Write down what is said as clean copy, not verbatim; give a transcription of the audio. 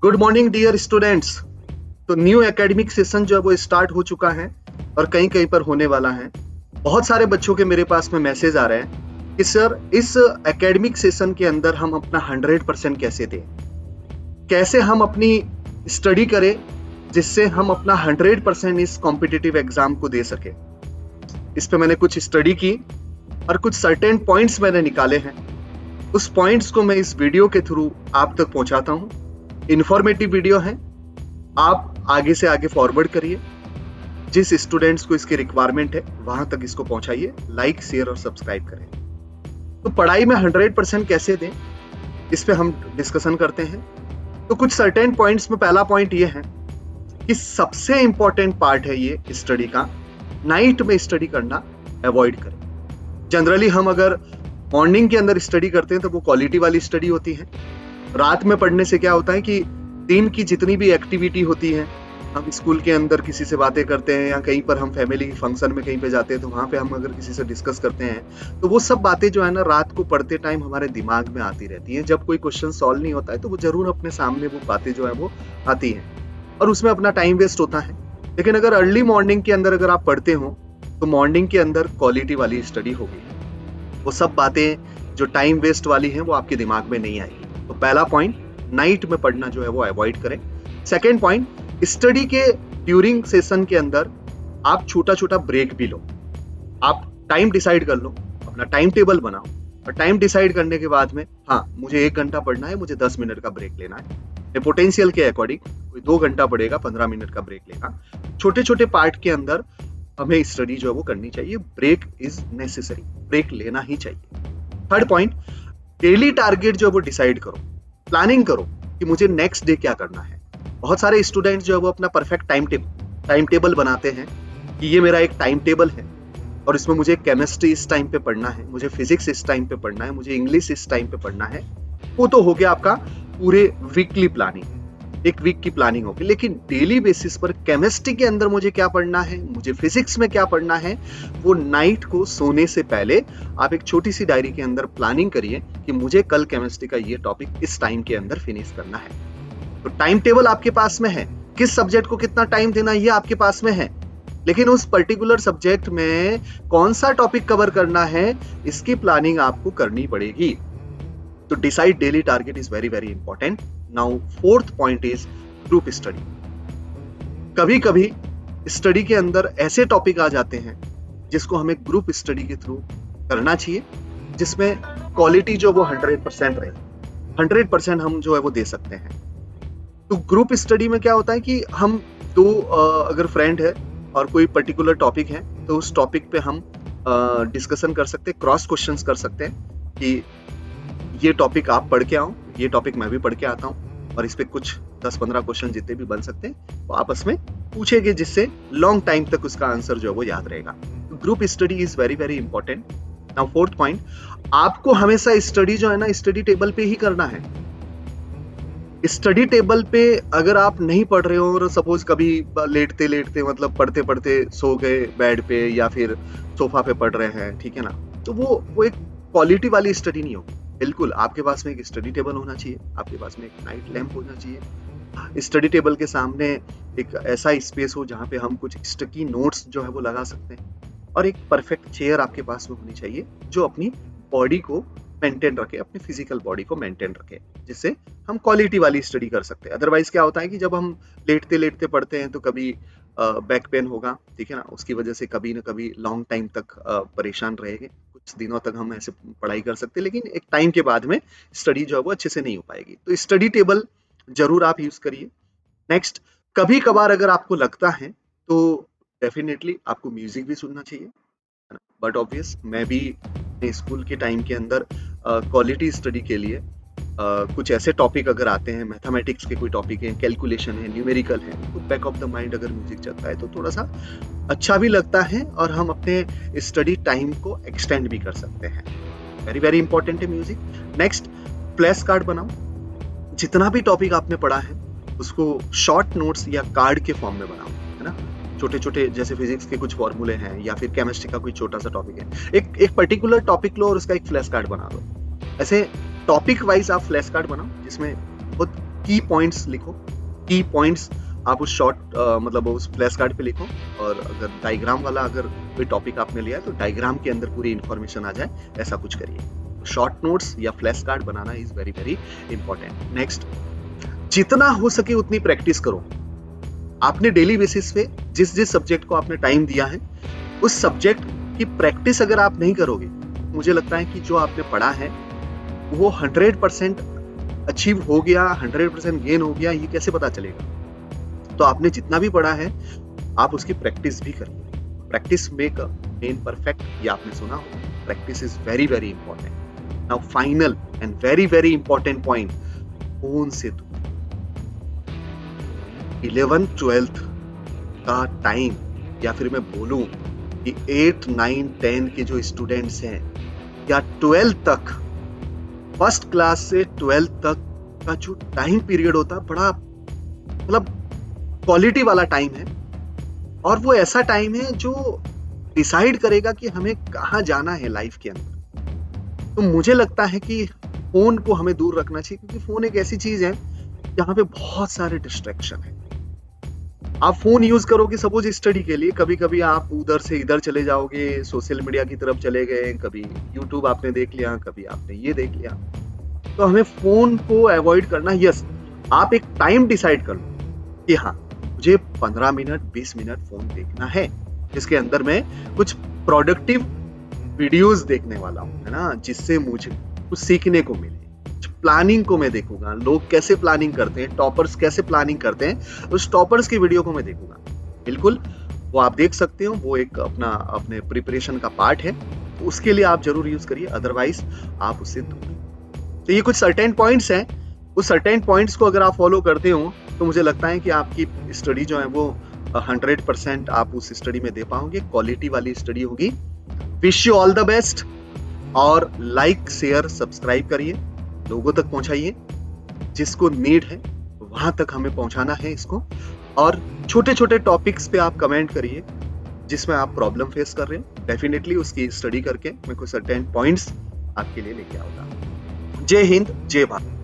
Good morning dear students. तो new academic session जो है वो स्टार्ट हो चुका है और कहीं कहीं पर होने वाला है। बहुत सारे बच्चों के मेरे पास में मैसेज आ रहे हैं कि सर इस एकेडमिक सेशन के अंदर हम अपना 100% कैसे दें, कैसे हम अपनी स्टडी करें जिससे हम अपना 100% इस कॉम्पिटिटिव एग्जाम को दे सके। इस पे मैंने कुछ स्टडी की और कुछ सर्टेन पॉइंट्स मैंने निकाले हैं। उस पॉइंट्स को मैं इस वीडियो के थ्रू आप तक पहुंचाता हूं। इंफॉर्मेटिव वीडियो है, आप आगे से आगे फॉरवर्ड करिए। जिस स्टूडेंट्स को इसकी रिक्वायरमेंट है वहां तक इसको पहुंचाइए। लाइक, शेयर और सब्सक्राइब करें। तो पढ़ाई में 100% कैसे दें, इस पे हम डिस्कशन करते हैं। तो कुछ सर्टेन पॉइंट्स में पहला पॉइंट ये है कि सबसे इंपॉर्टेंट पार्ट है ये स्टडी का, नाइट में स्टडी करना अवॉइड करें। जनरली हम अगर मॉर्निंग के अंदर स्टडी करते हैं तो वो क्वालिटी वाली स्टडी होती है। रात में पढ़ने से क्या होता है कि दिन की जितनी भी एक्टिविटी होती है, हम स्कूल के अंदर किसी से बातें करते हैं या कहीं पर हम फैमिली फंक्शन में कहीं पे जाते हैं तो वहां पे हम अगर किसी से डिस्कस करते हैं तो वो सब बातें जो है ना रात को पढ़ते टाइम हमारे दिमाग में आती रहती हैं। जब कोई क्वेश्चन सॉल्व नहीं होता है तो वो जरूर अपने सामने वो बातें जो है वो आती हैं और उसमें अपना टाइम वेस्ट होता है। लेकिन अगर अर्ली मॉर्निंग के अंदर अगर आप पढ़ते हो तो मॉर्निंग के अंदर क्वालिटी वाली स्टडी होगी। वो सब बातें जो टाइम वेस्ट वाली हैं वो आपके दिमाग में नहीं आएगी। तो पहला पॉइंट, नाइट में पढ़ना जो है वो अवॉइड करें। सेकेंड पॉइंट, स्टडी के ड्यूरिंग सेशन के अंदर आप छोटा छोटा ब्रेक भी लो। आप टाइम डिसाइड कर लो, अपना टाइम टेबल बनाओ और टाइम डिसाइड करने के बाद में हाँ मुझे 1 घंटा पढ़ना है, मुझे 10 मिनट का ब्रेक लेना है। पोटेंशियल के अकॉर्डिंग कोई 2 घंटा पढ़ेगा, 15 मिनट का ब्रेक लेगा। छोटे छोटे पार्ट के अंदर हमें स्टडी जो है वो करनी चाहिए। ब्रेक इज नेसेसरी, ब्रेक लेना ही चाहिए। थर्ड पॉइंट, डेली टारगेट जो है वो डिसाइड करो, प्लानिंग करो कि मुझे नेक्स्ट डे क्या करना है। बहुत सारे स्टूडेंट्स जो है वो अपना परफेक्ट टाइम टेबल बनाते हैं कि ये मेरा एक टाइम टेबल है और इसमें मुझे केमिस्ट्री इस टाइम पे पढ़ना है, मुझे फिजिक्स इस टाइम पे पढ़ना है, मुझे इंग्लिश इस टाइम पे पढ़ना है। वो तो हो गया आपका पूरे वीकली प्लानिंग, एक वीक की प्लानिंग होगी। लेकिन डेली बेसिस पर केमिस्ट्री के अंदर मुझे क्या पढ़ना है, मुझे फिजिक्स में क्या पढ़ना है, वो नाइट को सोने से पहले आप एक छोटी सी डायरी के अंदर प्लानिंग करिए कि मुझे कल केमिस्ट्री का ये टॉपिक इस टाइम के अंदर फिनिश करना है। तो टाइम टेबल आपके पास में है, किस सब्जेक्ट को कितना टाइम देना ये आपके पास में है, लेकिन उस पर्टिकुलर सब्जेक्ट में कौन सा टॉपिक कवर करना है इसकी प्लानिंग आपको करनी पड़ेगी। तो decide daily target is very very important. Now fourth point is group study. कभी कभी स्टडी के अंदर ऐसे टॉपिक आ जाते हैं जिसको हमें ग्रुप स्टडी के थ्रू करना चाहिए, जिसमें क्वालिटी जो वो 100% रहे, 100% हम जो है वो दे सकते हैं। तो ग्रुप स्टडी में क्या होता है कि हम दो अगर फ्रेंड है और कोई पर्टिकुलर टॉपिक है तो उस टॉपिक पे हम डिस्कशन कर सकते हैं, क्रॉस क्वेश्चंस कर सकते हैं कि ये टॉपिक आप पढ़ के आओ, ये टॉपिक मैं भी पढ़ के आता हूँ और इस पे कुछ 10-15 क्वेश्चन जितने भी बन सकते हैं वो आपस में पूछेंगे, जिससे लॉन्ग टाइम तक उसका आंसर जो है वो याद रहेगा। Group study is very very important. Now fourth point, आपको हमेशा स्टडी जो है ना स्टडी टेबल पे ही करना है। स्टडी टेबल पे अगर आप नहीं पढ़ रहे हो और सपोज कभी लेटते लेटते मतलब पढ़ते पढ़ते सो गए बेड पे या फिर सोफा पे पढ़ रहे हैं, ठीक है ना, तो वो एक क्वालिटी वाली स्टडी नहीं होगी। बिल्कुल आपके पास में एक स्टडी टेबल होना चाहिए, आपके पास में एक नाइट लैंप होना चाहिए, स्टडी टेबल के सामने एक ऐसा स्पेस हो जहाँ पे हम कुछ स्टिकी नोट्स जो है वो लगा सकते हैं और एक परफेक्ट चेयर आपके पास में होनी चाहिए जो अपनी बॉडी को मेंटेन रखे, अपनी फिजिकल बॉडी को मेंटेन रखे, जिससे हम क्वालिटी वाली स्टडी कर सकते हैं। अदरवाइज क्या होता है कि जब हम लेटते लेटते पढ़ते हैं तो कभी बैक पेन होगा, ठीक है ना, उसकी वजह से कभी ना कभी लॉन्ग टाइम तक परेशान रहेंगे। कुछ दिनों तक हम ऐसे पढ़ाई कर सकते हैं लेकिन एक टाइम के बाद में स्टडी जो है वो अच्छे से नहीं हो पाएगी। तो स्टडी टेबल जरूर आप यूज करिए। नेक्स्ट, कभी कभार अगर आपको लगता है तो डेफिनेटली आपको म्यूजिक भी सुनना चाहिए, बट ऑब्वियस मैं भी अपने स्कूल के टाइम के अंदर क्वालिटी स्टडी के लिए कुछ ऐसे टॉपिक अगर आते हैं, मैथमेटिक्स के कोई टॉपिक है, कैलकुलेशन है, न्यूमेरिकल है, तो बैक ऑफ द माइंड अगर म्यूजिक चलता है तो थोड़ा सा अच्छा भी लगता है और हम अपने स्टडी टाइम को एक्सटेंड भी कर सकते हैं। वेरी वेरी इंपॉर्टेंट है म्यूजिक। नेक्स्ट, फ्लैश कार्ड बनाओ। जितना भी टॉपिक आपने पढ़ा है उसको शॉर्ट नोट्स या कार्ड के फॉर्म में बनाओ, है ना। छोटे छोटे जैसे फिजिक्स के कुछ फॉर्मूले हैं या फिर केमिस्ट्री का कोई छोटा सा टॉपिक है, एक पर्टिकुलर टॉपिक लो और उसका एक फ्लैश कार्ड बना दो। ऐसे टॉपिक वाइज आप फ्लैश कार्ड बनाओ जिसमें बहुत की पॉइंट्स लिखो, की पॉइंट्स आप उस शॉर्ट मतलब उस फ्लैश कार्ड पे लिखो, और अगर डायग्राम वाला अगर कोई टॉपिक आपने लिया है तो डायग्राम के अंदर पूरी इंफॉर्मेशन आ जाए, ऐसा कुछ करिए। शॉर्ट नोट्स या flash card banana is very very important. Next, जितना हो सके उतनी प्रैक्टिस करो। आपने डेली बेसिस पे जिस जिस सब्जेक्ट को आपने टाइम दिया है, उस सब्जेक्ट की प्रैक्टिस अगर आप नहीं करोगे, मुझे लगता है कि जो आपने पढ़ा है वो 100% अचीव हो गया, 100% गेन हो गया, ये कैसे पता चलेगा? तो आपने जितना भी पढ़ा है आप उसकी प्रैक्टिस भी करिए। प्रैक्टिस मेक मैन परफेक्ट, ये आपने सुना हो। Practice is very very important. Now final and very very important point, phone से दूर। 11th-12th का टाइम, या फिर मैं बोलूं कि 8, 9, 10 के जो स्टूडेंट्स हैं, या 12th तक, फर्स्ट क्लास से 12th तक का जो टाइम पीरियड होता है, बड़ा मतलब क्वालिटी वाला टाइम है। और वो ऐसा टाइम है जो डिसाइड करेगा कि हमें कहाँ जाना है लाइफ के अंदर। तो मुझे लगता है कि फोन को हमें दूर रखना चाहिए, क्योंकि फोन एक ऐसी चीज है जहां पे बहुत सारे डिस्ट्रैक्शन है। आप फोन यूज करोगे सपोज स्टडी के लिए, कभी कभी आप उधर से इधर चले जाओगे, सोशल मीडिया की तरफ चले गए, कभी यूट्यूब आपने देख लिया, कभी आपने ये देख लिया। तो हमें फोन को अवॉइड करना। यस, आप एक टाइम डिसाइड कर लो कि हाँ, मुझे 15 मिनट 20 मिनट फोन देखना है, जिसके अंदर मैं कुछ प्रोडक्टिव वीडियोस देखने वाला हूँ, है ना, जिससे मुझे कुछ सीखने को मिले। प्लानिंग को मैं देखूंगा, लोग कैसे प्लानिंग करते हैं, टॉपर्स कैसे प्लानिंग करते हैं, उस टॉपर्स की वीडियो को मैं देखूंगा। बिल्कुल, वो आप देख सकते हो, वो एक अपने प्रिपरेशन का पार्ट है, तो उसके लिए आप जरूर यूज करिए, अदरवाइज आप उससे दूर। तो ये कुछ सर्टेन पॉइंट्स हैं। उस सर्टेन पॉइंट्स को अगर आप फॉलो करते हो तो मुझे लगता है कि आपकी स्टडी जो है वो 100% आप उस स्टडी में दे पाओगे, क्वालिटी वाली स्टडी होगी। Wish you all the best, और लाइक शेयर सब्सक्राइब करिए, लोगों तक पहुंचाइए, जिसको नीड है वहां तक हमें पहुंचाना है इसको। और छोटे छोटे टॉपिक्स पे आप कमेंट करिए जिसमें आप प्रॉब्लम फेस कर रहे हो, डेफिनेटली उसकी स्टडी करके मैं कुछ सर्टेन पॉइंट्स आपके लिए लेके आऊंगा। जय हिंद, जय भारत।